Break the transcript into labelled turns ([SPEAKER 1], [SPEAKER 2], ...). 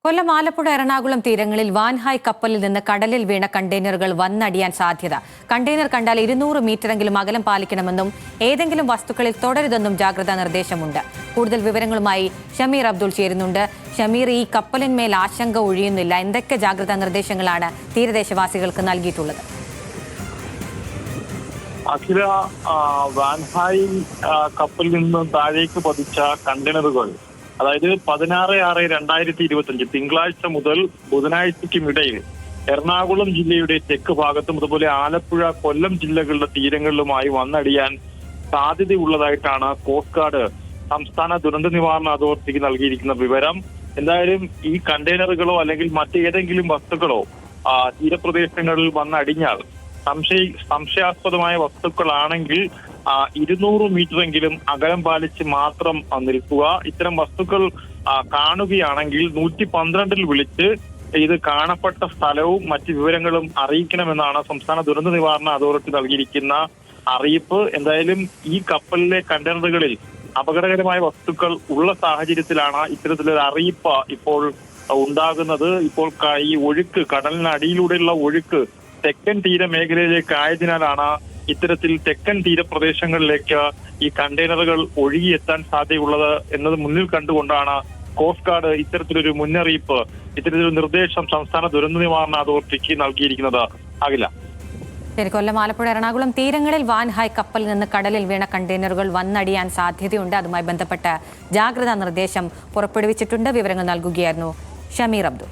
[SPEAKER 1] കൊല്ലം, ആലപ്പുഴ, എറണാകുളം തീരങ്ങളിൽ വാൻഹായ് കപ്പലിൽ നിന്ന് കടലിൽ വീണ കണ്ടെയ്നറുകൾ വന്നടിയാൻ സാധ്യത. കണ്ടെയ്നർ കണ്ടാൽ 200 മീറ്ററെങ്കിലും അകലം പാലിക്കണമെന്നും ഏതെങ്കിലും വസ്തുക്കളിൽ തുടരുതെന്നും ജാഗ്രതാ നിർദ്ദേശമുണ്ട്. കൂടുതൽ വിവരങ്ങളുമായി ഷമീർ അബ്ദുൾ ചേരുന്നുണ്ട്. ഷമീർ, ഈ കപ്പലിന്മേൽ ആശങ്ക ഒഴിയുന്നില്ല. എന്തൊക്കെ ജാഗ്രതാ നിർദ്ദേശങ്ങളാണ് തീരദേശവാസികൾക്ക് നൽകിയിട്ടുള്ളത്?
[SPEAKER 2] അഖില, വാൻഹായ് കപ്പലിൽ നിന്ന് താഴേക്ക് പതിച്ച കണ്ടെയ്നറുകൾ, അതായത് 16/6/2025 തിങ്കളാഴ്ച മുതൽ ബുധനാഴ്ചയ്ക്കുമിടയിൽ എറണാകുളം ജില്ലയുടെ തെക്ക് ഭാഗത്തും അതുപോലെ ആലപ്പുഴ, കൊല്ലം ജില്ലകളുടെ തീരങ്ങളിലുമായി വന്നടിയാൻ സാധ്യതയുള്ളതായിട്ടാണ് കോസ്റ്റ് ഗാർഡ് സംസ്ഥാന ദുരന്ത നിവാരണ അതോറിറ്റിക്ക് നൽകിയിരിക്കുന്ന വിവരം. എന്തായാലും ഈ കണ്ടെയ്നറുകളോ അല്ലെങ്കിൽ മറ്റേതെങ്കിലും വസ്തുക്കളോ തീരപ്രദേശങ്ങളിൽ വന്നടിഞ്ഞാൽ സംശയാസ്പദമായ വസ്തുക്കളാണെങ്കിൽ 200 മീറ്ററെങ്കിലും അകലം പാലിച്ച് മാത്രം നിൽക്കുക. ഇത്തരം വസ്തുക്കൾ കാണുകയാണെങ്കിൽ 112 വിളിച്ച് ഇത് കാണപ്പെട്ട സ്ഥലവും മറ്റ് വിവരങ്ങളും അറിയിക്കണമെന്നാണ് സംസ്ഥാന ദുരന്ത നിവാരണ അതോറിറ്റി നൽകിയിരിക്കുന്ന അറിയിപ്പ്. എന്തായാലും ഈ കപ്പലിലെ കണ്ടെയ്നറുകളിൽ അപകടകരമായ വസ്തുക്കൾ ഉള്ള സാഹചര്യത്തിലാണ് ഇത്തരത്തിലൊരു അറിയിപ്പ് ഇപ്പോൾ ഉണ്ടാകുന്നത്. ഇപ്പോൾ ഈ ഒഴുക്ക്, കടലിനടിയിലൂടെയുള്ള ഒഴുക്ക് തെക്കൻ തീരമേഖലയിലേക്ക് ആയതിനാലാണ് ഇത്തരത്തിൽ തെക്കൻ തീരപ്രദേശങ്ങളിലേക്ക് ഈ കണ്ടെയ്നറുകൾ ഒഴുകിയെത്താൻ സാധ്യതയുള്ളത് എന്നത് മുന്നിൽ കണ്ടുകൊണ്ടാണ് കോസ്റ്റ് ഗാർഡ് ഇത്തരത്തിലൊരു മുന്നറിയിപ്പ്, ഇത്തരത്തിലൊരു നിർദ്ദേശം സംസ്ഥാന ദുരന്ത നിവാരണ അതോറിറ്റിക്ക് നൽകിയിരിക്കുന്നത്. അഖില,
[SPEAKER 1] ശരി. കൊല്ലം, ആലപ്പുഴ, എറണാകുളം തീരങ്ങളിൽ വാൻഹായ് കപ്പലിൽ നിന്ന് കടലിൽ വീണ കണ്ടെയ്നറുകൾ വന്നടിയാൻ സാധ്യതയുണ്ട്. അതുമായി ബന്ധപ്പെട്ട ജാഗ്രതാ നിർദ്ദേശം പുറപ്പെടുവിച്ചിട്ടുണ്ട്. വിവരങ്ങൾ നൽകുകയായിരുന്നു ഷമീർ അബ്ദുൾ.